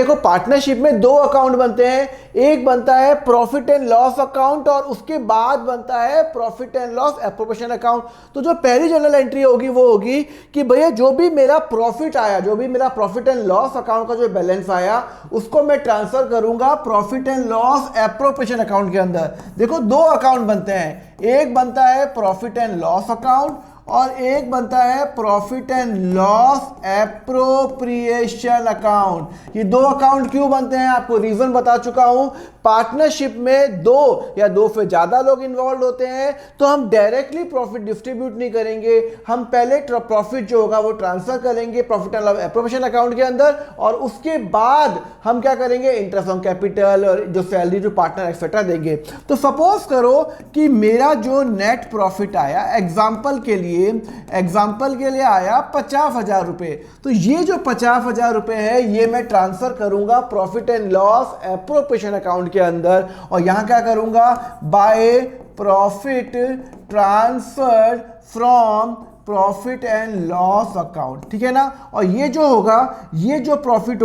देखो पार्टनरशिप में दो अकाउंट बनते हैं, एक बनता है प्रॉफिट एंड लॉस अकाउंट और उसके बाद बनता है profit and loss appropriation account. तो जो पहली जर्नल एंट्री होगी वो होगी कि भैया जो भी मेरा प्रॉफिट आया, जो भी मेरा प्रॉफिट एंड लॉस अकाउंट का जो बैलेंस आया उसको मैं ट्रांसफर करूंगा profit and loss appropriation account के अंदर। देखो दो अकाउंट बनते हैं, एक बनता है प्रॉफिट एंड लॉस अकाउंट और एक बनता है profit and loss appropriation account. ये दो अकाउंट क्यों बनते हैं आपको रीजन बता चुका हूं। पार्टनरशिप में दो या दो से ज्यादा लोग इन्वॉल्व होते हैं तो हम डायरेक्टली प्रॉफिट डिस्ट्रीब्यूट नहीं करेंगे, हम पहले प्रॉफिट जो होगा वो ट्रांसफर करेंगे profit and loss appropriation account के अंदर और उसके बाद हम क्या करेंगे इंटरेस्ट ऑन कैपिटल और जो सैलरी जो पार्टनर एक्सेट्रा देंगे। तो सपोज करो कि मेरा जो नेट प्रॉफिट आया एग्जाम्पल के लिए आया 50,000 रुपए, तो ये जो 50,000 रुपए है ये मैं ट्रांसफर करूंगा profit and loss appropriation account के अंदर और यहां क्या करूंगा by profit transfer from profit and loss account, ठीक है ना। और ये जो होगा, ये जो प्रॉफिट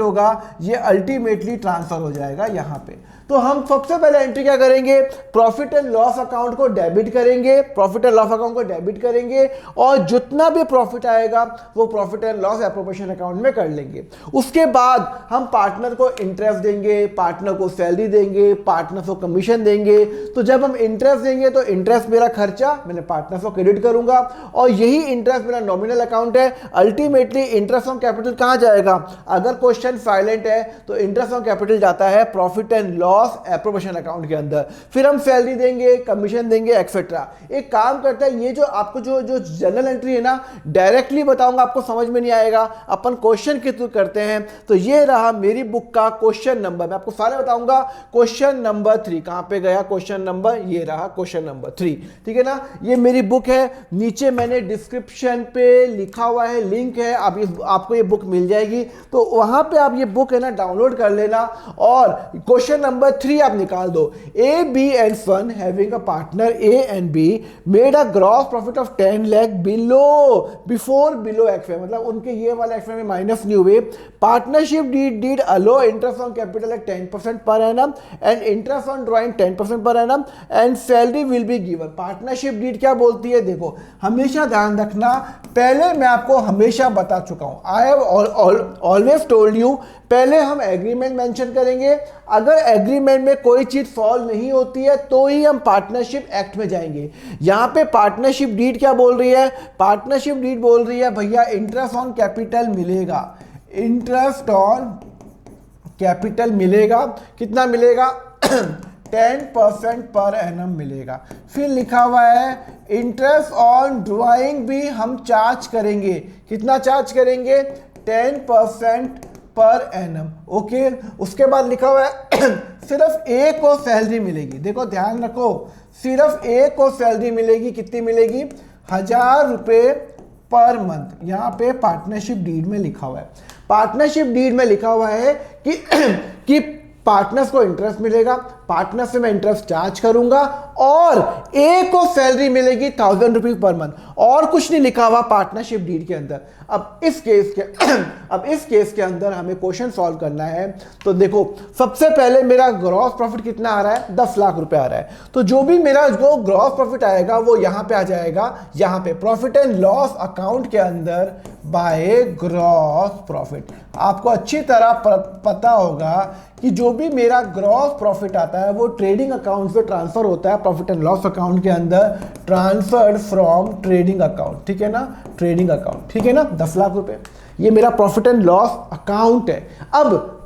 होगा ये अल्टीमेटली ट्रांसफर हो जाएगा यहां पे। तो हम सबसे पहले एंट्री क्या करेंगे, प्रॉफिट एंड लॉस अकाउंट को डेबिट करेंगे, प्रॉफिट एंड लॉस अकाउंट को डेबिट करेंगे और जितना भी प्रॉफिट आएगा वो profit and loss appropriation account में कर लेंगे। उसके बाद हम पार्टनर को इंटरेस्ट देंगे, पार्टनर को सैलरी देंगे, पार्टनर को कमीशन देंगे। तो जब हम इंटरेस्ट देंगे तो इंटरेस्ट मेरा खर्चा मैंने पार्टनर को क्रेडिट करूंगा और यही इंटरेस्ट मेरा नॉमिनल अकाउंट है। अल्टीमेटली इंटरेस्ट ऑन कैपिटल कहां जाएगा, अगर क्वेश्चन साइलेंट है तो इंटरेस्ट ऑन कैपिटल जाता है profit and loss appropriation account के अंदर। फिर हम सैलरी देंगे, कमीशन देंगे एक्सेट्रा। एक काम करता है, ये जो आपको जो जर्नल एंट्री है ना डायरेक्टली बताऊंगा आपको समझ में नहीं आएगा, अपन क्वेश्चन के थ्रू करते हैं। तो ये रहा मेरी बुक का क्वेश्चन नंबर, मैं आपको सारे बताऊंगा। क्वेश्चन नंबर 3 कहां पे गया, क्वेश्चन नंबर ये रहा क्वेश्चन नंबर 3, ठीक है ना। ये मेरी बुक है, नीचे मैंने डिस्क्रिप्शन पे लिखा हुआ है, लिंक है, आपको ये बुक मिल जाएगी। तो वहां पे आप ये बुक है ना डाउनलोड कर लेना और क्वेश्चन नंबर 3 आप निकाल दो। A, B and son having a partner A and B made a gross profit of 10 lakh below XY, मतलब उनके ये वाला XY में माइनस नहीं हुए। Partnership did allow interest on capital at 10% per annum and interest on drawing 10% per annum and salary will be given। Partnership deed क्या बोलती है, देखो हमेशा ध्यान रखना, पहले मैं आपको हमेशा बता चुका हूं, I have always told you, पहले हम एग्रीमेंट मेंशन करेंगे, अगर एग्रीमेंट में कोई चीज सॉल्व नहीं होती है तो ही हम पार्टनरशिप एक्ट में जाएंगे। यहां पे पार्टनरशिप डीड क्या बोल रही है, पार्टनरशिप डीड बोल रही है भैया इंटरेस्ट ऑन कैपिटल मिलेगा, इंटरेस्ट ऑन कैपिटल मिलेगा, कितना मिलेगा 10% पर एनम मिलेगा। फिर लिखा हुआ है इंटरेस्ट ऑन ड्राइंग भी हम चार्ज करेंगे, कितना चार्ज करेंगे 10% पर एनम, ओके। उसके बाद लिखा हुआ है सिर्फ ए को सैलरी मिलेगी, देखो ध्यान रखो, सिर्फ ए को सैलरी मिलेगी, कितनी मिलेगी 1,000 रुपए पर मंथ। यहां पे पार्टनरशिप डीड में लिखा हुआ है, पार्टनरशिप डीड में लिखा हुआ है कि पार्टनर्स को इंटरेस्ट मिलेगा, पार्टनर से मैं इंटरेस्ट चार्ज करूंगा और ए को सैलरी मिलेगी 1,000 रुपीज पर मंथ, और कुछ नहीं लिखा हुआ पार्टनरशिप डीड के अंदर। अब इस केस के अंदर हमें क्वेश्चन सॉल्व करना है। तो देखो सबसे पहले मेरा ग्रॉस प्रॉफिट कितना आ रहा है, 10 लाख रुपए आ रहा है। तो जो भी मेरा जो ग्रॉस प्रॉफिट आएगा वो यहां पे आ जाएगा, यहां पे प्रॉफिट एंड लॉस अकाउंट के अंदर बाय ग्रॉस प्रॉफिट। आपको अच्छी तरह पता होगा कि जो भी मेरा ग्रॉस प्रॉफिट आता है वो ट्रेडिंग अकाउंट से ट्रांसफर होता है प्रॉफिट एंड लॉस अकाउंट के अंदर, ट्रांसफर्ड फ्रॉम ट्रेडिंग अकाउंट, ठीक है ना, ट्रेडिंग अकाउंट, ठीक है ना। 10 लाख रुपए ये मेरा प्रॉफिट एंड लॉस अकाउंट है। अब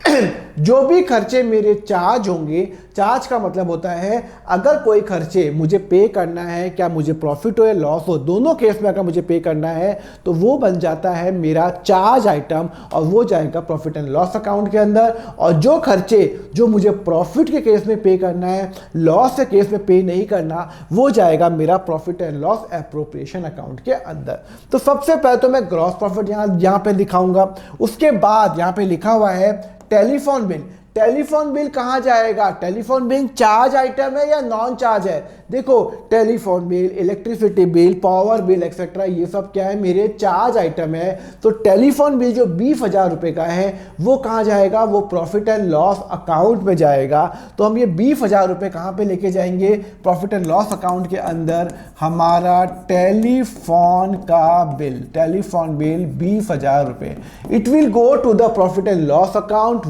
जो भी खर्चे मेरे चार्ज होंगे, चार्ज का मतलब होता है अगर कोई खर्चे मुझे पे करना है, क्या मुझे प्रॉफिट हो या लॉस हो, दोनों केस में अगर मुझे पे करना है तो वो बन जाता है मेरा चार्ज आइटम और वो जाएगा प्रॉफिट एंड लॉस अकाउंट के अंदर। और जो खर्चे जो मुझे प्रॉफिट के केस में पे करना है, लॉस के केस में पे नहीं करना, वो जाएगा मेरा profit and loss appropriation account के अंदर। तो सबसे पहले तो मैं ग्रॉस प्रॉफिट यहाँ पे दिखाऊंगा। उसके बाद यहाँ पे लिखा हुआ है टेलीफोन बिल। टेलीफोन बिल कहां जाएगा, टेलीफोन बिल चार्ज आइटम है या नॉन चार्ज है, देखो telephone bill, electricity bill, power bill etcetera, ये सब क्या है, मेरे चार्ज आइटम है। तो टेलीफोन बिल जो 20,000 रुपये का है वो कहाँ जाएगा, वो प्रॉफिट एंड लॉस अकाउंट में जाएगा। तो हम ये 20,000 रुपये कहाँ पे लेके जाएंगे, प्रॉफिट एंड लॉस अकाउंट के अंदर। हमारा टेलीफोन का बिल, टेलीफोन बिल 20,000 रुपये, it will go to the profit and loss account.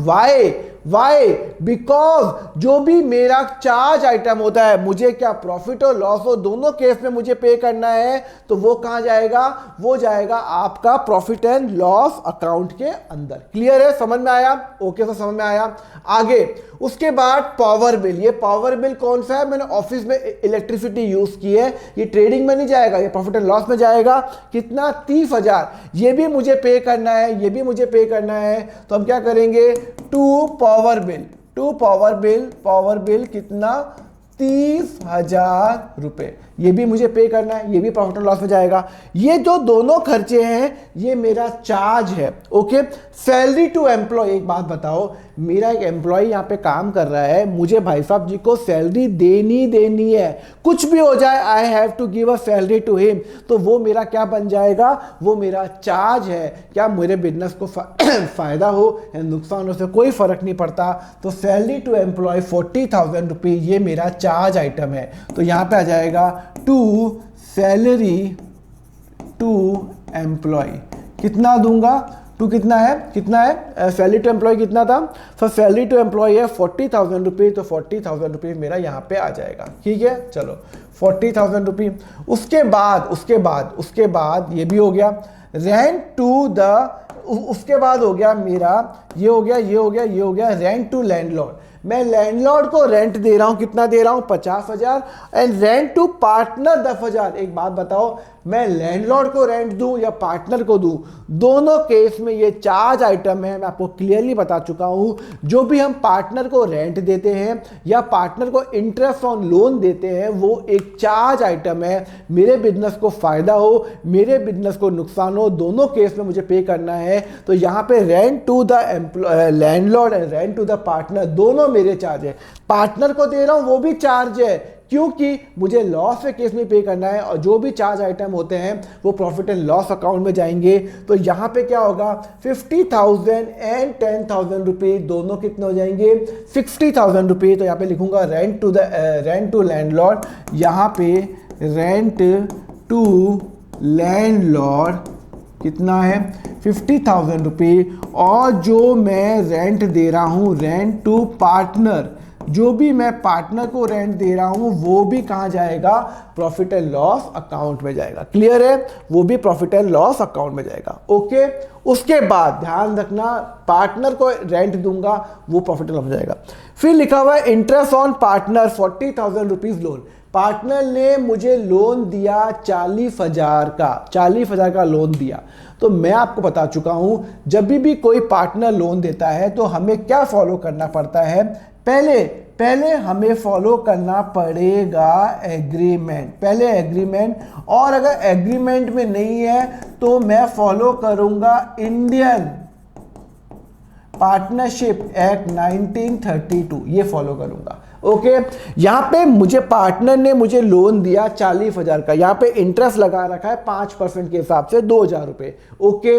Why because जो भी मेरा चार्ज आइटम होता है, मुझे क्या प्रॉफिट और लॉस हो, दोनों केस में मुझे पे करना है, तो वो कहां जाएगा, वो जाएगा आपका प्रॉफिट एंड लॉस अकाउंट के अंदर। क्लियर है, समझ में आया? ओके, तो समझ में आया। आगे उसके बाद पावर बिल, ये पावर बिल कौन सा है, मैंने ऑफिस में इलेक्ट्रिसिटी यूज की है, ये ट्रेडिंग में नहीं जाएगा, ये प्रॉफिट एंड लॉस में जाएगा। कितना, 30,000, ये भी मुझे पे करना है, ये भी मुझे पे करना है। तो हम क्या करेंगे, टू पावर बिल कितना, 30,000 रुपए, ये भी मुझे पे करना है, ये भी प्रॉफिट एंड लॉस में जाएगा। ये जो दोनों खर्चे हैं ये मेरा चार्ज है। ओके, सैलरी टू एम्प्लॉय, एक बात बताओ, मेरा एक एम्प्लॉय यहाँ पे काम कर रहा है, मुझे भाई साहब जी को सैलरी देनी है, कुछ भी हो जाए I have to give a salary to him, तो वो मेरा क्या बन जाएगा, वो मेरा चार्ज है। क्या मेरे बिजनेस को फायदा हो या नुकसान हो से कोई फर्क नहीं पड़ता। तो सैलरी टू एम्प्लॉय 40,000 रुपये, ये मेरा चार्ज आइटम है। तो यहाँ पे आ जाएगा टू सैलरी टू एम्प्लॉय, कितना दूंगा, टू कितना है सैलरी टू एम्प्लॉय कितना था, सर सैलरी टू एम्प्लॉय है 40,000 रुपये, तो 40,000 रुपये मेरा यहाँ पे आ जाएगा। ठीक है, चलो 40,000 रुपये। उसके बाद ये भी हो गया रेंट टू द, उसके बाद हो गया मेरा ये हो गया रेंट टू लैंडलॉर्ड। मैं लैंडलॉर्ड को रेंट दे रहा हूं, कितना दे रहा हूं, 50,000, एंड रेंट टू पार्टनर 10,000। एक बात बताओ, मैं लैंडलॉर्ड को रेंट दूं या पार्टनर को दूं, दोनों केस में ये चार्ज आइटम है। मैं आपको क्लियरली बता चुका हूं, जो भी हम पार्टनर को रेंट देते हैं या पार्टनर को इंटरेस्ट ऑन लोन देते हैं, वो एक चार्ज आइटम है। मेरे बिजनेस को फायदा हो, मेरे बिजनेस को नुकसान हो, दोनों केस में मुझे पे करना है। तो यहाँ पे rent to the landlord and rent to the partner, दोनों मेरे चार्ज है। पार्टनर को दे रहा हूं वो भी चार्ज है, क्योंकि मुझे लॉस के केस में पे करना है, और जो भी चार्ज आइटम होते हैं वो प्रॉफिट एंड लॉस अकाउंट में जाएंगे। तो यहाँ पे क्या होगा, 50,000 एंड 10,000 रुपये, दोनों कितने हो जाएंगे, 60,000 रुपये। तो यहाँ पे लिखूंगा रेंट टू लैंडलॉर्ड, यहाँ पे रेंट टू लैंडलॉर्ड कितना है, 50,000 रुपये। और जो मैं रेंट दे रहा हूँ रेंट टू पार्टनर, जो भी मैं पार्टनर को रेंट दे रहा हूं वो भी कहां जाएगा, प्रॉफिट एंड लॉस अकाउंट में जाएगा। क्लियर है, वो भी प्रॉफिट एंड लॉस अकाउंट में जाएगा। ओके, उसके बाद ध्यान रखना, पार्टनर को रेंट दूंगा वो प्रॉफिट एंड लॉस में जाएगा। फिर लिखा हुआ है interest on partner 40,000 rupees loan. Partner ने मुझे लोन दिया 40,000 का लोन दिया। तो मैं आपको बता चुका हूं, जब भी कोई पार्टनर लोन देता है तो हमें क्या फॉलो करना पड़ता है, पहले हमें फॉलो करना पड़ेगा एग्रीमेंट, पहले एग्रीमेंट। और अगर एग्रीमेंट में नहीं है तो मैं फॉलो करूंगा इंडियन पार्टनरशिप एक्ट 1932, ये फॉलो करूंगा। ओके, यहां पे मुझे पार्टनर ने मुझे लोन दिया 40,000 का, यहां पे इंटरेस्ट लगा रखा है 5% के हिसाब से 2,000 रुपए। ओके,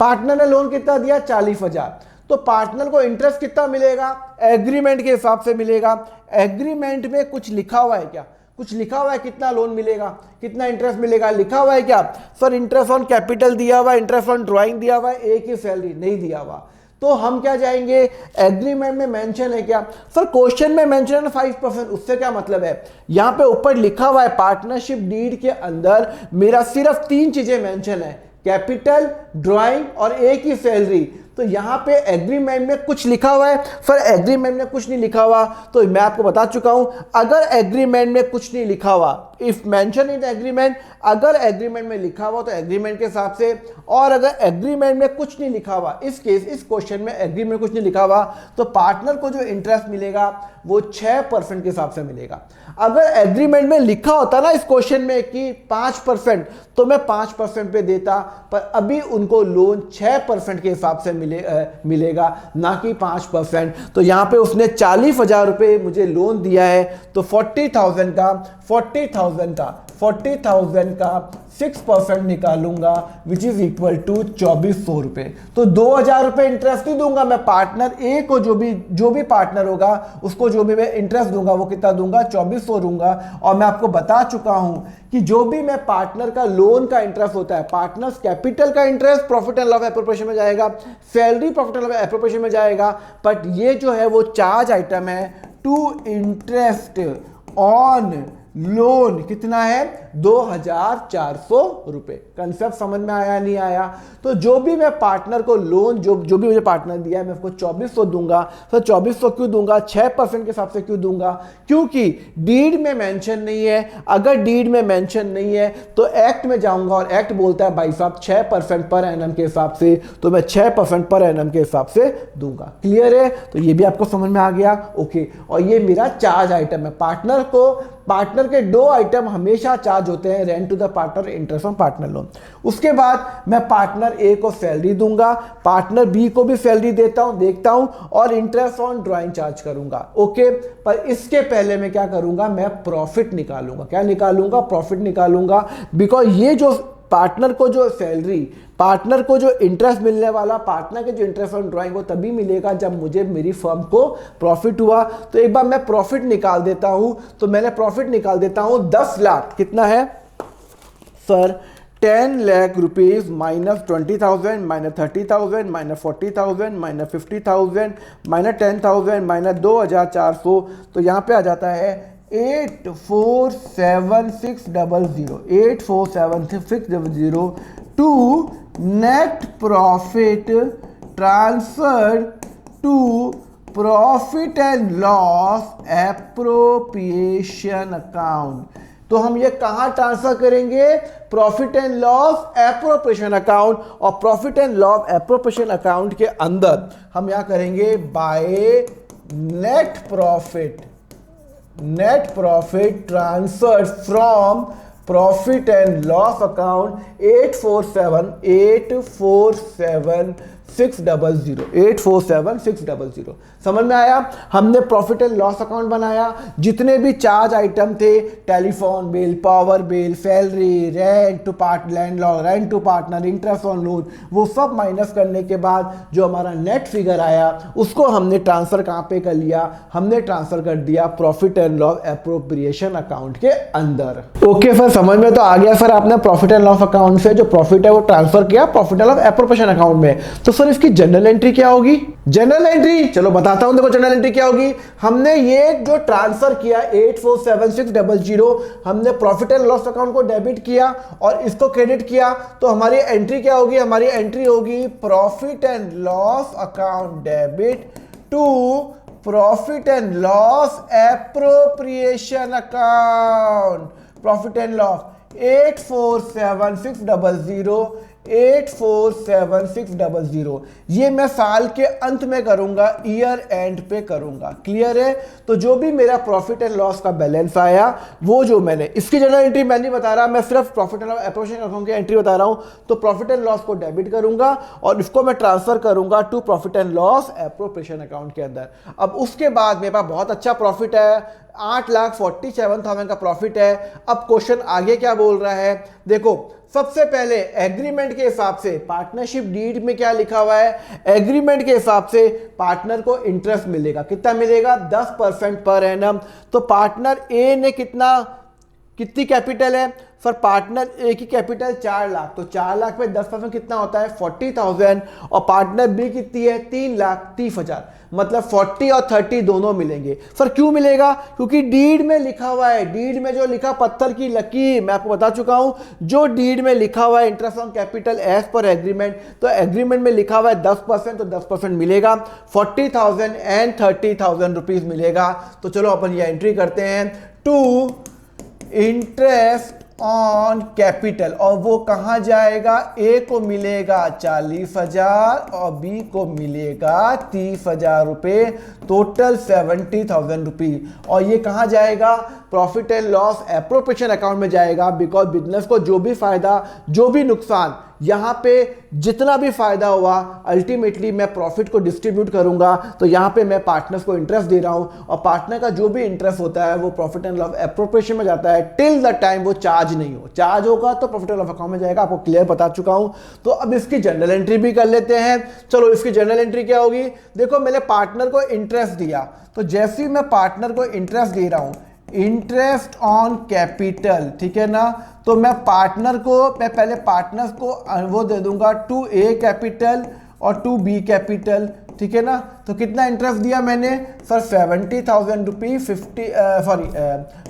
पार्टनर ने लोन कितना दिया, 40,000, तो पार्टनर को इंटरेस्ट कितना मिलेगा, एग्रीमेंट के हिसाब से मिलेगा। एग्रीमेंट में कुछ लिखा हुआ है क्या, कुछ लिखा हुआ है कितना लोन मिलेगा, कितना इंटरेस्ट मिलेगा, लिखा हुआ है क्या, सर इंटरेस्ट ऑन कैपिटल दिया हुआ है, इंटरेस्ट ऑन ड्राइंग दिया हुआ है, एक ही सैलरी नहीं दिया हुआ। तो हम क्या जाएंगे, एग्रीमेंट में मेंशन है क्या, सर क्वेश्चन में मेंशन है 5%, उससे क्या मतलब है, यहां पे ऊपर लिखा हुआ है पार्टनरशिप डीड के अंदर मेरा सिर्फ 3 चीजें मेंशन है, कैपिटल, ड्राइंग और एक ही सैलरी। तो यहां पे एग्रीमेंट में कुछ लिखा हुआ है, सर एग्रीमेंट में कुछ नहीं लिखा हुआ। तो मैं आपको बता चुका हूं, अगर एग्रीमेंट में कुछ नहीं लिखा हुआ, इफ मेंशन इन एग्रीमेंट, अगर एग्रीमेंट में लिखा हुआ तो एग्रीमेंट के हिसाब से, और अगर एग्रीमेंट में कुछ नहीं लिखा हुआ, इस क्वेश्चन में एग्रीमेंट में कुछ नहीं लिखा हुआ, तो पार्टनर को जो इंटरेस्ट मिलेगा वो 6% के हिसाब से मिलेगा। अगर एग्रीमेंट में लिखा होता ना इस क्वेश्चन में कि 5%, तो मैं 5% पे देता, पर अभी उनको लोन 6% के हिसाब से मिलेगा, ना कि 5%। तो यहाँ पे उसने 40,000 रुपये मुझे लोन दिया है, तो 40,000 का 6% निकालूंगा, विच इज इक्वल टू 2400 रुपये। तो 2,000 रुपये इंटरेस्ट ही दूंगा मैं पार्टनर ए को, जो भी पार्टनर होगा उसको जो भी मैं इंटरेस्ट दूंगा वो कितना दूंगा, 2400 दूंगा। और मैं आपको बता चुका हूं कि जो भी मैं पार्टनर का लोन का इंटरेस्ट होता है, पार्टनर्स कैपिटल का interest profit and loss appropriation में जाएगा, salary profit and loss appropriation में जाएगा। बट ये जो है वो चार्ज आइटम है टू इंटरेस्ट ऑन लोन, कितना है, 2,400 रुपए। कंसेप्ट समझ में आया नहीं आया? तो जो भी मैं पार्टनर को लोन, जो भी मुझे पार्टनर दिया है, मैं उसको 2400 दूंगा। तो 2400 क्यों दूंगा, 6% के हिसाब से क्यों दूंगा, क्योंकि डीड में मेंशन नहीं है। अगर डीड में मेंशन नहीं है तो एक्ट में जाऊंगा, और एक्ट बोलता है भाई साहब 6% पर एनम के हिसाब से, तो मैं 6% पर एनम के हिसाब से दूंगा। क्लियर है? तो ये भी आपको समझ में आ गया? ओके। और ये मेरा चार्ज आइटम है। पार्टनर के दो आइटम हमेशा चार्ज होते हैं, rent to the partner, interest on partner loan. उसके बाद मैं पार्टनर ए को सैलरी दूंगा, पार्टनर बी को भी सैलरी देखता हूं, और इंटरेस्ट ऑन ड्राइंग चार्ज करूंगा। ओके। पर इसके पहले मैं क्या करूंगा, मैं प्रॉफिट निकालूंगा। क्या निकालूंगा, प्रॉफिट निकालूंगा। बिकॉज ये जो पार्टनर को जो सैलरी, पार्टनर को जो इंटरेस्ट मिलने वाला, पार्टनर के जो इंटरेस्ट ऑन ड्राइंग वो तभी मिलेगा जब मुझे मेरी फर्म को प्रॉफिट हुआ। तो एक बार मैं प्रॉफिट निकाल देता हूं। तो मैंने प्रॉफिट निकाल देता हूं 10 लाख। कितना है सर, 10 lakh rupees minus 20,000 minus 30,000 minus 40,000 minus 50,000 minus 10,000 minus 2,400। तो यहाँ पे आ जाता है 8,476,000, 8,476,000 to net profit transfer to profit and loss appropriation account. तो हम ये कहां ट्रांसफर करेंगे, profit and loss appropriation account. और profit and loss appropriation account के अंदर हम क्या करेंगे, by net profit transfer from profit and loss account 847,600। समझ में आया? हमने प्रॉफिट एंड लॉस अकाउंट बनाया, जितने भी चार्ज आइटम थे, telephone bill, power bill, salary, rent to landlord, rent to partner, interest on loan, वो सब माइनस करने के बाद जो हमारा नेट फिगर आया उसको हमने ट्रांसफर कहां पे कर लिया, हमने ट्रांसफर कर दिया profit and loss appropriation account के अंदर। ओके सर, समझ में तो आ गया सर। आपने प्रॉफिट एंड लॉस अकाउंट से जो प्रॉफिट है वो ट्रांसफर किया profit and loss appropriation account में। तो सर इसकी जनरल एंट्री क्या होगी? जनरल एंट्री चलो बताता हूं। देखो जनरल एंट्री क्या होगी, हमने ये जो ट्रांसफर किया 8,476,000, हमने प्रॉफिट एंड लॉस अकाउंट को डेबिट किया और इसको क्रेडिट किया। तो हमारी एंट्री क्या होगी, हमारी एंट्री होगी profit and loss account debit to profit and loss appropriation account. Profit and loss 8,476,000 ये मैं साल के अंत में करूंगा, ईयर एंड पे करूंगा। क्लियर है? तो जो भी मेरा प्रॉफिट एंड लॉस का बैलेंस आया, वो जो मैंने, इसकी जनरल एंट्री मैं नहीं बता रहा, मैं सिर्फ profit and loss appropriation account की एंट्री बता रहा हूं। तो प्रॉफिट एंड लॉस को डेबिट करूंगा और इसको मैं ट्रांसफर करूंगा to profit and loss appropriation account के अंदर। अब उसके बाद मेरे पास बहुत अच्छा प्रॉफिट है, 8,47,000 का प्रॉफिट है। अब क्वेश्चन आगे क्या बोल रहा है, देखो सबसे पहले एग्रीमेंट के हिसाब से, पार्टनरशिप डीड में क्या लिखा हुआ है, एग्रीमेंट के हिसाब से पार्टनर को इंटरेस्ट मिलेगा। कितना मिलेगा, 10% पर एनम। तो पार्टनर ए ने कितनी कैपिटल है सर, पार्टनर ए की कैपिटल 4 लाख, तो 4 लाख पे 10% कितना होता है 40,000। और पार्टनर बी कितनी है 3,30,000, मतलब 40 और 30 दोनों मिलेंगे। सर क्यों मिलेगा, क्योंकि डीड में लिखा हुआ है, डीड में जो लिखा पत्थर की लकीर, मैं आपको बता चुका हूं, जो डीड में लिखा हुआ है interest on capital as per agreement, तो एग्रीमेंट में लिखा हुआ है 10%, तो 10% मिलेगा, 40,000 एंड 30,000 रुपीज मिलेगा। तो चलो अपन ये एंट्री करते हैं, टू इंटरेस्ट ऑन कैपिटल, और वो कहां जाएगा, ए को मिलेगा 40,000 और बी को मिलेगा 30,000 रुपए, टोटल 70,000 रुपीज। और ये कहां जाएगा, profit and loss appropriation account में जाएगा, बिकॉज बिजनेस को जो भी फायदा, जो भी नुकसान, यहाँ पे जितना भी फायदा हुआ अल्टीमेटली मैं प्रॉफिट को डिस्ट्रीब्यूट करूंगा। तो यहाँ पे मैं पार्टनर्स को इंटरेस्ट दे रहा हूँ और पार्टनर का जो भी इंटरेस्ट होता है वो प्रॉफिट एंड लॉस एप्रोप्रिएशन में जाता है टिल द टाइम वो चार्ज नहीं हो। चार्ज होगा तो प्रॉफिट एंड लॉस अकाउंट में जाएगा, आपको क्लियर बता चुका हूँ। तो अब इसकी जनरल एंट्री भी कर लेते हैं। चलो इसकी जनरल एंट्री क्या होगी, देखो मैंने पार्टनर को इंटरेस्ट दिया, तो जैसे ही मैं पार्टनर को इंटरेस्ट दे रहा हूँ, इंटरेस्ट ऑन कैपिटल, ठीक है ना, तो मैं पार्टनर को, मैं पहले पार्टनर्स को वो दे दूंगा 2A कैपिटल और 2B कैपिटल, ठीक है ना। तो कितना इंटरेस्ट दिया मैंने सर, 70,000 रुपी,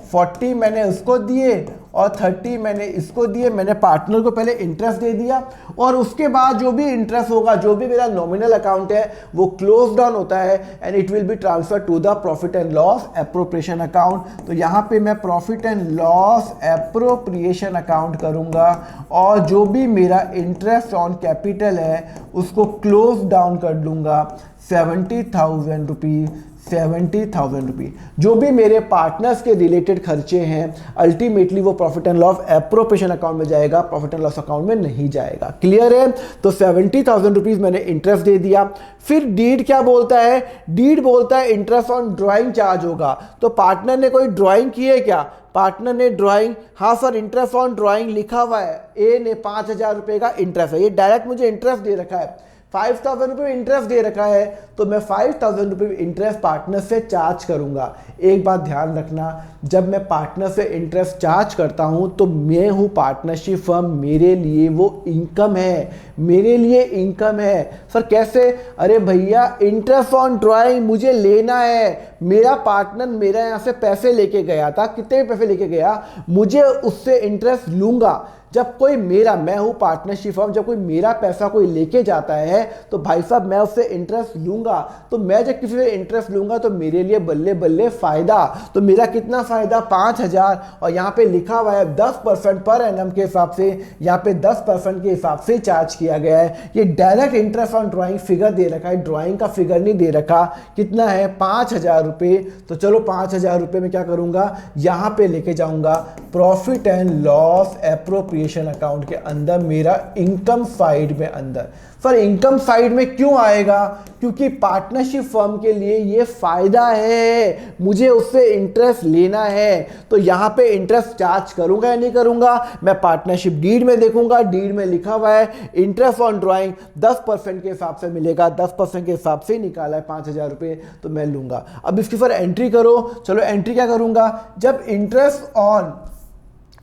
40 मैंने उसको दिए और 30 मैंने इसको दिए। मैंने पार्टनर को पहले इंटरेस्ट दे दिया और उसके बाद जो भी इंटरेस्ट होगा, जो भी मेरा नॉमिनल अकाउंट है वो क्लोज डाउन होता है and it will be transfer to the profit and loss appropriation account. तो यहाँ पे मैं profit and loss appropriation account करूँगा और जो भी मेरा इंटरेस्ट ऑन कैपिटल है उसको क्लोज डाउन कर लूँगा 70,000 रुपीज़, 70,000 रुपीज़। जो भी मेरे पार्टनर्स के रिलेटेड खर्चे हैं अल्टीमेटली वो profit and loss appropriation account में जाएगा, प्रॉफिट एंड लॉस अकाउंट में नहीं जाएगा। क्लियर है। तो 70,000 रुपीज़ मैंने इंटरेस्ट दे दिया। फिर डीड क्या बोलता है, डीड बोलता है इंटरेस्ट ऑन ड्राइंग चार्ज होगा। तो पार्टनर ने कोई ड्राइंग की है क्या, पार्टनर ने ड्राइंग, हाँ सर इंटरेस्ट ऑन ड्राइंग लिखा हुआ है, ए ने 5,000 रुपये का इंटरेस्ट है, ये डायरेक्ट मुझे इंटरेस्ट दे रखा है, 5,000 रुपये इंटरेस्ट दे रखा है, तो मैं 5,000 रुपये इंटरेस्ट पार्टनर से चार्ज करूंगा। एक बात ध्यान रखना, जब मैं पार्टनर से इंटरेस्ट चार्ज करता हूं तो मैं हूं पार्टनरशिप फर्म, मेरे लिए वो इनकम है, मेरे लिए इनकम है। सर कैसे, अरे भैया इंटरेस्ट ऑन ड्राइंग मुझे लेना है, मेरा पार्टनर मेरा यहाँ से पैसे लेके गया था, कितने पैसे लेके गया, मुझे उससे इंटरेस्ट लूंगा। जब कोई मेरा, मैं हूं पार्टनरशिप फर्म, जब कोई मेरा पैसा कोई लेके जाता है तो भाई साहब मैं उससे इंटरेस्ट लूंगा। तो मैं जब किसी से इंटरेस्ट लूंगा तो मेरे लिए बल्ले बल्ले फायदा। तो मेरा कितना फायदा, 5,000, और यहाँ पे लिखा हुआ है 10% पर एनम के हिसाब से, यहाँ पे 10% के हिसाब से चार्ज किया गया है। ये direct interest on drawing figure दे रखा है, ड्राइंग का फिगर नहीं दे रखा। कितना है, 5,000 रुपये। तो चलो 5,000 रुपये में क्या करूंगा, यहाँ पे लेके जाऊंगा profit and loss appropriation account के अंदर, मेरा इनकम साइड में अंदर। सर इनकम साइड में क्यों आएगा, क्योंकि पार्टनरशिप फर्म के लिए ये फायदा है, मुझे उससे इंटरेस्ट लेना है। तो यहाँ पे इंटरेस्ट चार्ज करूंगा या नहीं करूंगा, मैं पार्टनरशिप डीड में देखूंगा, डीड में लिखा हुआ है इंटरेस्ट ऑन ड्राइंग 10% के हिसाब से मिलेगा, 10% के हिसाब से निकाला है 5,000 रुपये, तो मैं लूंगा। अब इसकी फिर एंट्री करो। चलो एंट्री क्या करूंगा,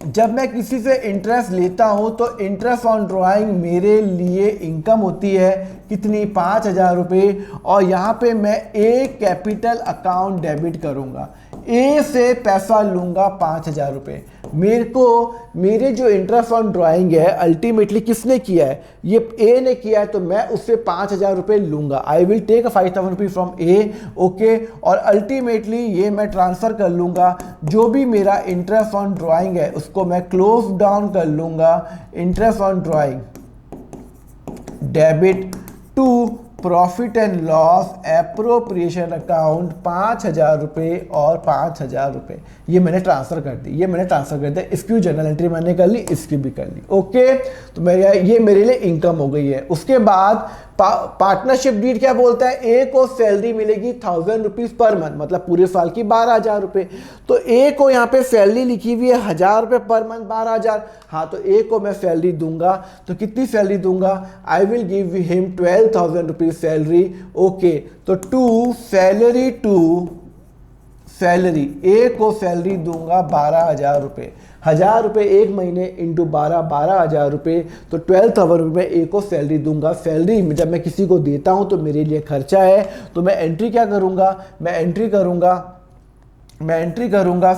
जब मैं किसी से इंटरेस्ट लेता हूं तो इंटरेस्ट ऑन ड्राइंग मेरे लिए इनकम होती है, कितनी, 5,000 रुपये, और यहाँ पे मैं ए कैपिटल अकाउंट डेबिट करूँगा, ए से पैसा लूँगा 5,000 रुपये। मेरे जो इंटरेस्ट ऑन ड्राइंग है अल्टीमेटली किसने किया है, ये ए ने किया है, तो मैं उससे 5,000 रुपये लूँगा। आई विल टेक 5,000 रुपये फ्रॉम ए, ओके, और अल्टीमेटली ये मैं ट्रांसफ़र कर लूँगा। जो भी मेरा इंटरेस्ट ऑन ड्राइंग है उसको मैं क्लोज डाउन कर लूँगा, interest on drawing debit to profit and loss appropriation account 5,000 रुपये और 5,000 रुपये, ये मैंने ट्रांसफ़र कर दी, इसकी जनरल एंट्री मैंने कर ली, इसकी भी कर ली, ओके। तो ये मेरे लिए इनकम हो गई है। उसके बाद पार्टनरशिप डीड क्या बोलता है, ए को सैलरी मिलेगी 1,000 रुपीज़ पर मंथ, मतलब पूरे साल की 12,000 रुपये। तो ए को यहाँ पे सैलरी लिखी हुई है 1,000 रुपये पर मंथ, 12,000। हाँ, तो ए को मैं सैलरी दूंगा, तो कितनी सैलरी दूंगा, I will give him 12,000 rupees salary, okay. तो सैलरी ए को सैलरी दूंगा 12,000 रुपये, 1,000 रुपये एक महीने इंटू 12,000 रुपये, तो 12,000 रुपये ए को सैलरी दूंगा। सैलरी जब मैं किसी को देता हूं तो मेरे लिए खर्चा है, तो मैं एंट्री क्या करूंगा, मैं एंट्री करूंगा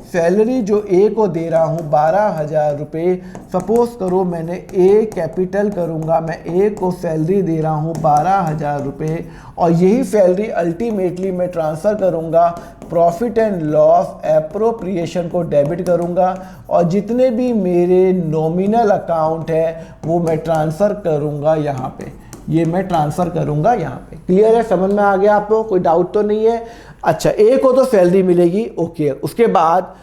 सैलरी जो ए को दे रहा हूँ 12,000 रुपये। सपोज करो मैंने ए कैपिटल करूँगा, मैं ए को सैलरी दे रहा हूँ 12,000 रुपये, और यही सैलरी अल्टीमेटली मैं ट्रांसफ़र करूँगा प्रॉफिट एंड लॉस एप्रोप्रिएशन को डेबिट करूँगा, और जितने भी मेरे नॉमिनल अकाउंट है वो मैं ट्रांसफ़र करूँगा यहाँ पे। ये मैं ट्रांसफर करूंगा यहाँ पे। क्लियर है, समझ में आ गया आपको, कोई डाउट तो नहीं है। अच्छा, ए को तो सैलरी मिलेगी, ओके। उसके बाद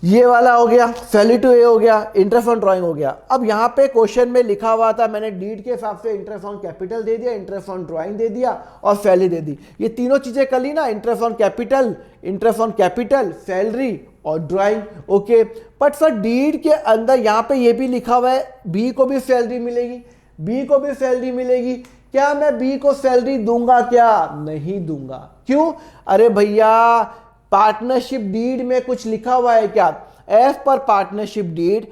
ये वाला हो गया, सैलरी टू ए हो गया, इंटरेस्ट ऑन ड्राइंग हो गया। अब यहाँ पे क्वेश्चन में लिखा हुआ था, मैंने डीड के हिसाब से इंटरेस्ट ऑन कैपिटल दे दिया, इंटरेस्ट ऑन ड्राइंग दे दिया और सैलरी दे दी। ये तीनों चीजें कर ली ना, इंटरेस्ट ऑन कैपिटल, सैलरी और drawing, okay. But sir deed के अंदर यहाँ पे ये भी लिखा हुआ है बी को भी सैलरी मिलेगी, क्या मैं बी को सैलरी दूंगा? क्या नहीं दूंगा। क्यों? अरे भैया पार्टनरशिप डीड में कुछ लिखा हुआ है क्या? As per partnership deed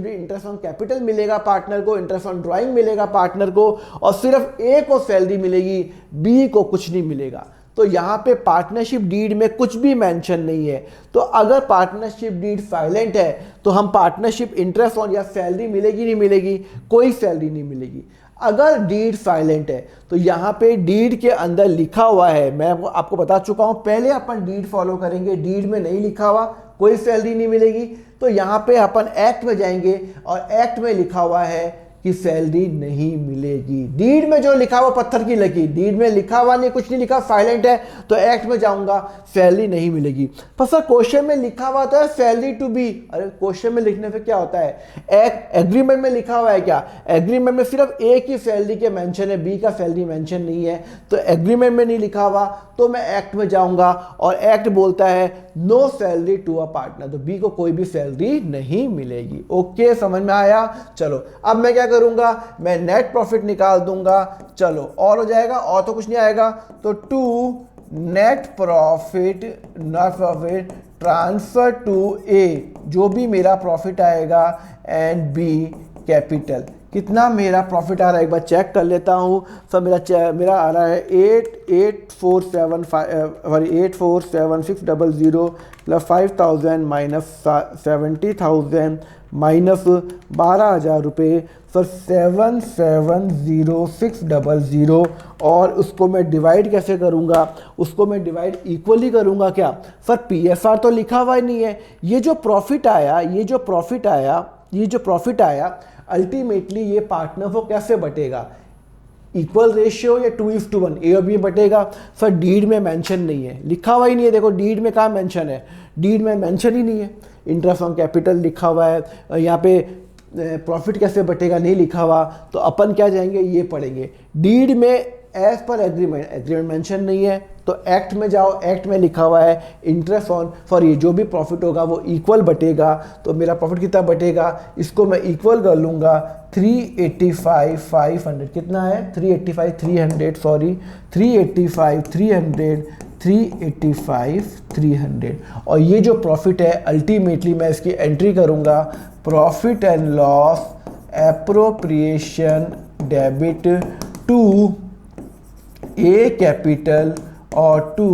interest on capital मिलेगा पार्टनर को, इंटरेस्ट ऑन ड्राइंग मिलेगा पार्टनर को, और सिर्फ ए को सैलरी मिलेगी, बी को कुछ नहीं मिलेगा। तो यहाँ पे पार्टनरशिप डीड में कुछ भी मेंशन नहीं है। तो अगर पार्टनरशिप डीड साइलेंट है तो हम पार्टनरशिप इंटरेस्ट ऑन या सैलरी मिलेगी नहीं मिलेगी? कोई सैलरी नहीं मिलेगी। अगर डीड साइलेंट है तो यहाँ पे डीड के अंदर लिखा हुआ है, मैं आपको बता चुका हूँ, पहले अपन डीड फॉलो करेंगे, डीड में नहीं लिखा हुआ कोई सैलरी नहीं मिलेगी, तो यहाँ पे अपन एक्ट में जाएंगे और एक्ट में लिखा हुआ है कि सैलरी नहीं मिलेगी। डीड में जो लिखा हुआ पत्थर की लकीर, डीड में लिखा हुआ नहीं, कुछ नहीं लिखा, साइलेंट है, तो एक्ट में जाऊंगा, सैलरी नहीं मिलेगी। पर सर क्वेश्चन में लिखा हुआ तो है सैलरी टू बी। अरे क्वेश्चन में लिखने पे क्या होता है, एग्रीमेंट में लिखा हुआ है क्या? एग्रीमेंट में सिर्फ ए की सैलरी के मेंशन है, बी का सैलरी मेंशन नहीं है, तो एग्रीमेंट में नहीं लिखा हुआ तो मैं एक्ट में जाऊंगा और एक्ट बोलता है no salary to a partner, तो बी को कोई भी सैलरी नहीं मिलेगी। ओके, समझ में आया? चलो अब मैं क्या करूंगा, मैं नेट प्रॉफिट निकाल दूंगा। चलो और हो जाएगा, और तो कुछ नहीं आएगा, तो to net profit transfer to a, जो भी मेरा प्रॉफिट आएगा, एंड बी कैपिटल। कितना मेरा प्रॉफिट आ रहा है एक बार चेक कर लेता हूँ। सब मेरा आ रहा है 8,47600 प्लस 5,000 माइनस 70,000 माइनस 12,000 रुपये, सर 7,70600, और उसको मैं डिवाइड कैसे करूँगा? उसको मैं डिवाइड इक्वली करूँगा क्या? सर PSR तो लिखा हुआ ही नहीं है। ये जो प्रॉफिट आया अल्टीमेटली ये पार्टनर को कैसे बटेगा? इक्वल रेशियो या 2:1, ए और बी बटेगा। सर डीड में मेंशन नहीं है, लिखा हुआ ही नहीं है। देखो डीड में कहाँ मेंशन है? डीड में मेंशन ही नहीं है। इंटरेस्ट ऑन कैपिटल लिखा हुआ है, यहाँ पे प्रॉफिट कैसे बटेगा नहीं लिखा हुआ, तो अपन क्या जाएंगे, ये पढ़ेंगे। डीड में एज पर एग्रीमेंट मेंशन नहीं है, तो एक्ट में जाओ, एक्ट में लिखा हुआ है इंटरेस्ट ऑन, सॉरी जो भी प्रॉफिट होगा वो इक्वल बटेगा। तो मेरा प्रॉफिट कितना बटेगा, इसको मैं इक्वल कर लूँगा 385,500, कितना है 385,300, और ये जो प्रॉफिट है अल्टीमेटली मैं इसकी एंट्री करूँगा profit and loss appropriation debit to A capital और टू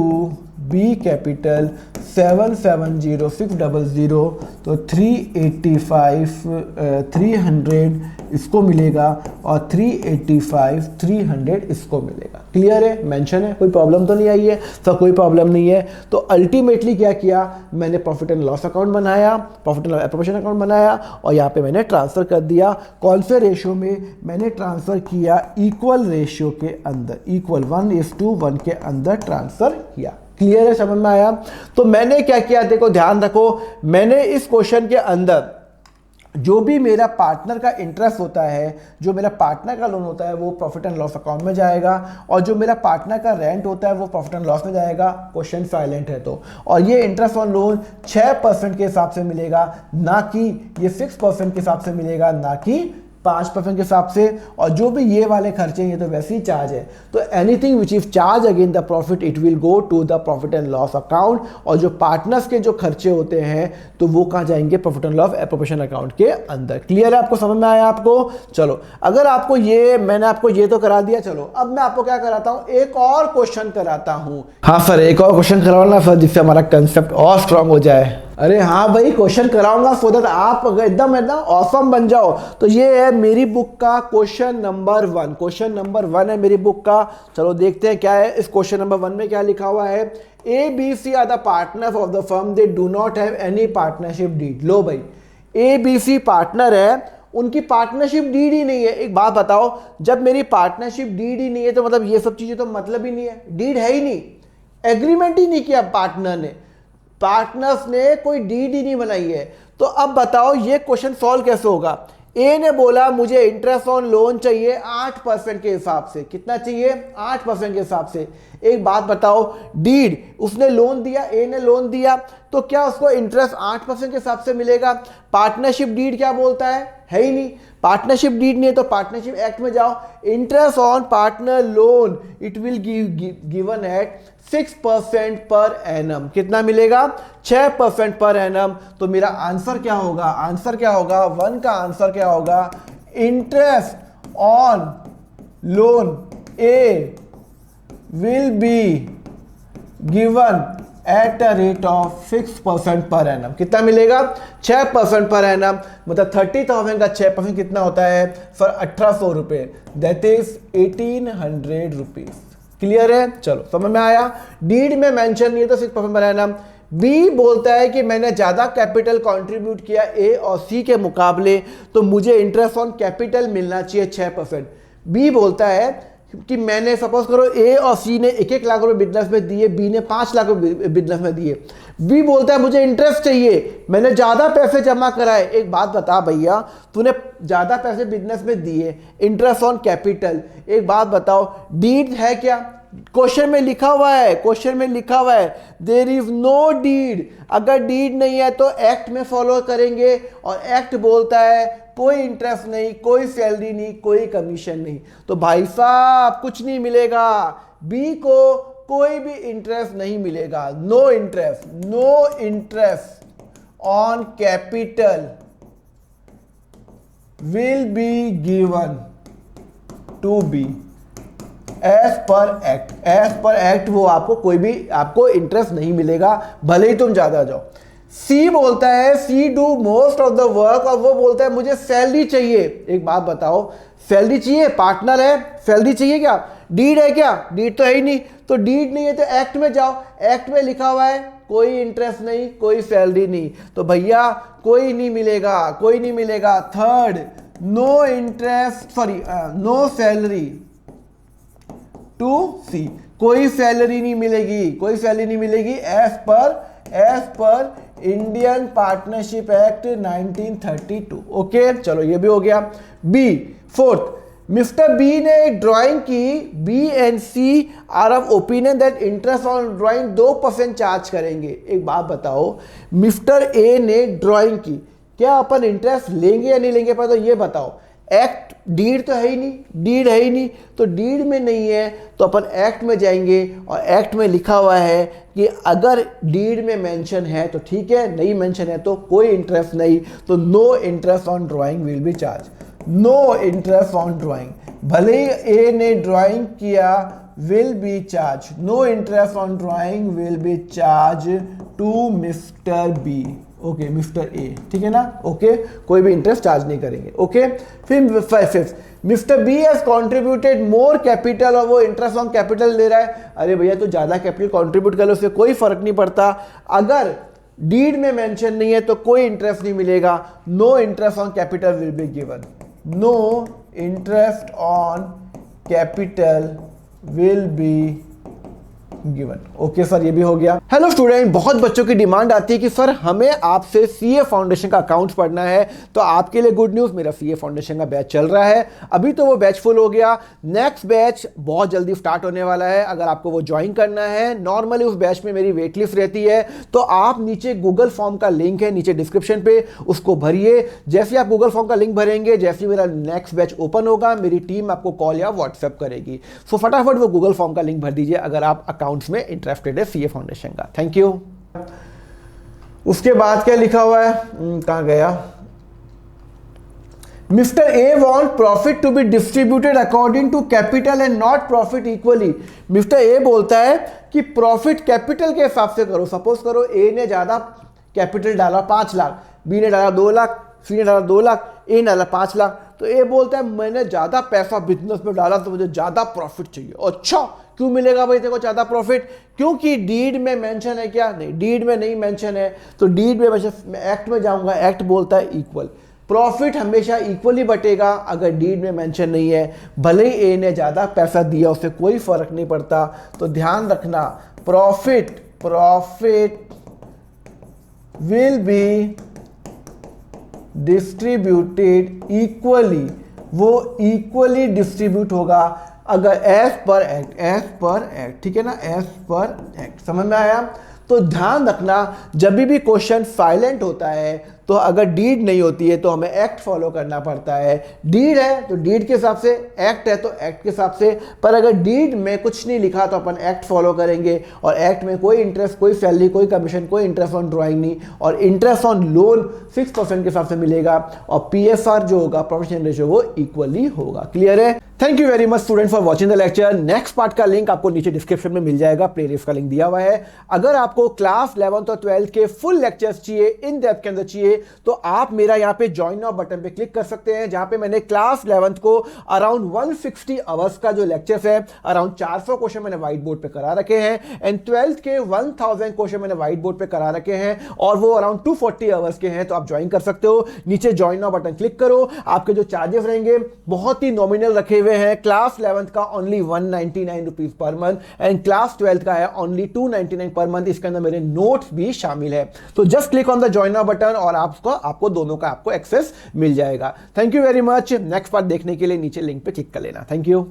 बी कैपिटल 7,70600, तो 385,300 इसको मिलेगा और 385,300 इसको मिलेगा। क्लियर है? मेंशन है, कोई प्रॉब्लम तो नहीं आई है? तो कोई प्रॉब्लम नहीं है। तो अल्टीमेटली क्या किया, मैंने प्रॉफिट एंड लॉस अकाउंट बनाया, profit and loss appropriation account बनाया, और यहाँ पे मैंने ट्रांसफर कर दिया। कौन से रेशियो में मैंने ट्रांसफर किया? इक्वल रेशियो के अंदर, इक्वल 1:1 के अंदर ट्रांसफर किया। क्लियर है? समझ में आया? तो मैंने क्या किया, देखो ध्यान रखो, मैंने इस क्वेश्चन के अंदर जो भी मेरा पार्टनर का इंटरेस्ट होता है, जो मेरा पार्टनर का लोन होता है वो प्रॉफिट एंड लॉस अकाउंट में जाएगा, और जो मेरा पार्टनर का रेंट होता है वो प्रॉफिट एंड लॉस में जाएगा, क्वेश्चन साइलेंट है तो। और ये इंटरेस्ट ऑन लोन 6% के हिसाब से मिलेगा, ना कि ये 6% के हिसाब से मिलेगा, ना कि 5% के हिसाब से। और जो भी ये वाले खर्चे हैं ये तो वैसे ही चार्ज है, तो anything which is charge again the profit it will go to the profit and loss account. और जो पार्टनर्स के जो खर्चे होते हैं तो वो कहाँ जाएंगे? Profit and loss appropriation account के अंदर। क्लियर है? आपको समझ में आया? आपको चलो, अगर आपको ये, मैंने आपको ये तो करा दिया, चलो अब मैं आपको क्या कराता हूँ, एक और क्वेश्चन कराता हूँ। हाँ सर, एक और क्वेश्चन कराओ सर, जिससे हमारा कंसेप्ट और स्ट्रांग हो जाए। अरे हाँ भाई, क्वेश्चन कराऊंगा सो दैट आप एकदम ऑसम बन जाओ। तो ये है मेरी बुक का क्वेश्चन नंबर 1, क्वेश्चन नंबर 1 है मेरी बुक का। चलो देखते हैं क्या है इस क्वेश्चन नंबर 1 में क्या लिखा हुआ है। ABC are the partners of the firm, they do not have any partnership deed. लो भाई, ABC पार्टनर है उनकी पार्टनरशिप डीड ही नहीं है। एक बात बताओ, जब मेरी पार्टनरशिप डीड ही नहीं है तो मतलब ये सब चीजें तो मतलब ही नहीं है, डीड है ही नहीं, एग्रीमेंट ही नहीं किया पार्टनर्स ने कोई डीड ही नहीं बनाई है। तो अब बताओ ये क्वेश्चन सॉल्व कैसे होगा। ए ने बोला मुझे इंटरेस्ट ऑन लोन चाहिए 8% के हिसाब से। कितना चाहिए? 8% के हिसाब से। एक बात बताओ, डीड उसने लोन दिया, ए ने लोन दिया, तो क्या उसको इंटरेस्ट 8% के हिसाब से मिलेगा? पार्टनरशिप डीड क्या बोलता है ही नहीं। पार्टनरशिप डीड नहीं है तो पार्टनरशिप एक्ट में जाओ, interest on partner loan it will given at 6% per annum. कितना मिलेगा? 6% पर एनम। तो मेरा आंसर क्या होगा? आंसर क्या होगा? 1 का आंसर क्या होगा? Interest on loan A will be given at a rate of 6% per annum. कितना मिलेगा? 6% पर एनम। मतलब 30,000 का 6% कितना होता है सर? 1800 रुपये, दैट इज 1800 रुपीज। क्लियर है? चलो समझ में आया। डीड में मेंशन नहीं है तो 6% पर एनम। बी बोलता है कि मैंने ज्यादा कैपिटल कंट्रीब्यूट किया ए और सी के मुकाबले, तो मुझे इंटरेस्ट ऑन कैपिटल मिलना चाहिए 6%। बी बोलता है कि मैंने सपोज करो ए और सी ने 1-1 लाख रुपए बिजनेस में दिए, बी ने 5 लाख रुपए बिजनेस में दिए। बी बोलता है मुझे इंटरेस्ट चाहिए, मैंने ज्यादा पैसे जमा कराए। एक बात बता भैया, तूने ज्यादा पैसे बिजनेस में दिए, इंटरेस्ट ऑन कैपिटल। एक बात बताओ, डीड है क्या? क्वेश्चन में लिखा हुआ है, क्वेश्चन में लिखा हुआ है देयर इज नो डीड। अगर डीड नहीं है तो एक्ट में फॉलो करेंगे, और एक्ट बोलता है कोई इंटरेस्ट नहीं, कोई सैलरी नहीं, कोई कमीशन नहीं। तो भाई साहब कुछ नहीं मिलेगा, बी को कोई भी इंटरेस्ट नहीं मिलेगा। No interest on capital will be given to B as per act वो आपको कोई भी आपको इंटरेस्ट नहीं मिलेगा, भले ही तुम ज्यादा जाओ। सी बोलता है C do most of the work, और वो बोलता है मुझे सैलरी चाहिए। एक बात बताओ, सैलरी चाहिए, पार्टनर है, सैलरी चाहिए क्या? डीड है क्या? डीड तो है ही नहीं। तो डीड नहीं है तो एक्ट में जाओ, एक्ट में लिखा हुआ है कोई इंटरेस्ट नहीं, कोई सैलरी नहीं, तो भैया कोई नहीं मिलेगा, कोई नहीं मिलेगा। Third, no interest, sorry no salary to C, कोई सैलरी नहीं मिलेगी, कोई सैलरी नहीं मिलेगी as per Indian partnership act 1932। Okay चलो ये भी हो गया। बी, फोर्थ, मिस्टर बी ने एक ड्राइंग की, B and C are of opinion that interest on drawing 2% charge करेंगे। एक बात बताओ, मिस्टर ए ने ड्राइंग की, क्या अपन इंटरेस्ट लेंगे या नहीं लेंगे? पर तो ये बताओ, एक्ट डीड तो है ही नहीं, डीड है ही नहीं, तो डीड में नहीं है तो अपन एक्ट में जाएंगे, और एक्ट में लिखा हुआ है कि अगर डीड में मेंशन है तो ठीक है, नहीं मेंशन है तो कोई इंटरेस्ट नहीं। तो no interest on drawing will be charge, no interest on drawing. भले ही ए ने ड्राइंग किया will be charge, no interest on drawing will be charge to mister B. Okay mister A, ठीक है ना? ओके कोई भी इंटरेस्ट चार्ज नहीं करेंगे। ओके फिर fifth, mister B has contributed more capital, और वो इंटरेस्ट ऑन कैपिटल ले रहा है। अरे भैया तो ज्यादा कैपिटल कॉन्ट्रीब्यूट कर लो, उससे कोई फर्क नहीं पड़ता। अगर डीड में मेंशन नहीं है तो कोई इंटरेस्ट नहीं मिलेगा। No interest on capital will be given, no interest on capital will be given. Okay sir ये भी हो गया। हेलो स्टूडेंट, बहुत बच्चों की डिमांड आती है कि सर हमें आपसे सीए फाउंडेशन का अकाउंट्स पढ़ना है। तो आपके लिए गुड न्यूज़, मेरा सीए फाउंडेशन का बैच चल रहा है। अभी तो वो बैच फुल हो गया, नेक्स्ट बैच बहुत जल्दी स्टार्ट होने वाला है। अगर आपको वो ज्वाइन करना है, नॉर्मली उस बैच में मेरी वेट लिस्ट रहती है, तो आप नीचे गूगल फॉर्म का लिंक है नीचे डिस्क्रिप्शन पे, उसको भरिए। जैसे आप गूगल फॉर्म का लिंक भरेंगे, जैसे मेरा नेक्स्ट बैच ओपन होगा, मेरी टीम आपको कॉल या व्हाट्सएप करेगी। सो फटाफट वो गूगल फॉर्म का लिंक भर दीजिए अगर आप अकाउंट्स में इंटरेस्टेड है सीए फाउंडेशन का। Thank you. उसके बाद क्या लिखा हुआ है, कहां गया? Mister A want profit to be distributed according to capital and not profit equally. Mister A बोलता है कि प्रॉफिट कैपिटल के हिसाब से करो। सपोज करो ए ने ज्यादा कैपिटल डाला 5 लाख, बी ने डाला 2 लाख, सी ने डाला 2 लाख, ए ने डाला 5 लाख। तो ए बोलता है मैंने ज्यादा पैसा बिजनेस में डाला तो मुझे ज्यादा प्रॉफिट चाहिए। अच्छा क्यों मिलेगा भाई तेरे को ज्यादा प्रॉफिट? क्योंकि डीड में मेंशन है क्या? नहीं, डीड में नहीं मेंशन है। तो डीड में मैं एक्ट में जाऊंगा, एक्ट बोलता है इक्वल। प्रॉफिट हमेशा इक्वली बटेगा अगर डीड में मेंशन नहीं है, भले ही ए ने ज़्यादा पैसा दिया उससे कोई फर्क नहीं पड़ता। तो ध्यान रखना profit will be distributed equally, वो इक्वली डिस्ट्रीब्यूट होगा अगर एज पर एक्ट, ठीक है ना, एज पर एक्ट, समझ में आया। तो ध्यान रखना जब भी क्वेश्चन साइलेंट होता है तो अगर डीड नहीं होती है तो हमें एक्ट फॉलो करना पड़ता है, डीड है तो डीड के हिसाब से, एक्ट है तो एक्ट के हिसाब से। पर अगर डीड में कुछ नहीं लिखा तो अपन एक्ट फॉलो करेंगे, और एक्ट में कोई इंटरेस्ट, कोई सैलरी, कोई कमीशन, कोई इंटरेस्ट ऑन ड्राइंग नहीं, और इंटरेस्ट ऑन लोन 6% के हिसाब से मिलेगा, और PSR जो होगा प्रोफिट रेशियो वो इक्वली होगा। क्लियर है? Thank you very much student for watching the lecture. Next part का लिंक आपको नीचे डिस्क्रिप्शन में मिल जाएगा, प्लेलिस्ट का लिंक दिया हुआ है। अगर आपको क्लास 11th और 12th के फुल लेक्चर्स चाहिए, इन डेप्थ के अंदर चाहिए, तो आप मेरा यहाँ पे ज्वाइन नाउ बटन पे क्लिक कर सकते हैं, जहां पे मैंने क्लास 11th को अराउंड 160 आवर्स का जो लेक्चर्स है, अराउंड 400 क्वेश्चन मैंने व्हाइट बोर्ड पे करा रखे हैं, एंड 12th के 1000 क्वेश्चन मैंने व्हाइट बोर्ड पे करा रखे हैं, और वो अराउंड 240 आवर्स के हैं। तो आप ज्वाइन कर सकते हो, नीचे ज्वाइन नाउ बटन क्लिक करो। आपके जो चार्जेस रहेंगे बहुत ही नॉमिनल रखे हुए हैं। क्लास 11th का only 199 rupees per month, and class 12th का है ओनली 299 पर मंथ। इसके अंदर मेरे नोट्स भी शामिल है। तो just click on the join now button और आपको दोनों का एक्सेस मिल जाएगा। Thank you very much. Next part देखने के लिए नीचे लिंक पे क्लिक कर लेना। Thank you.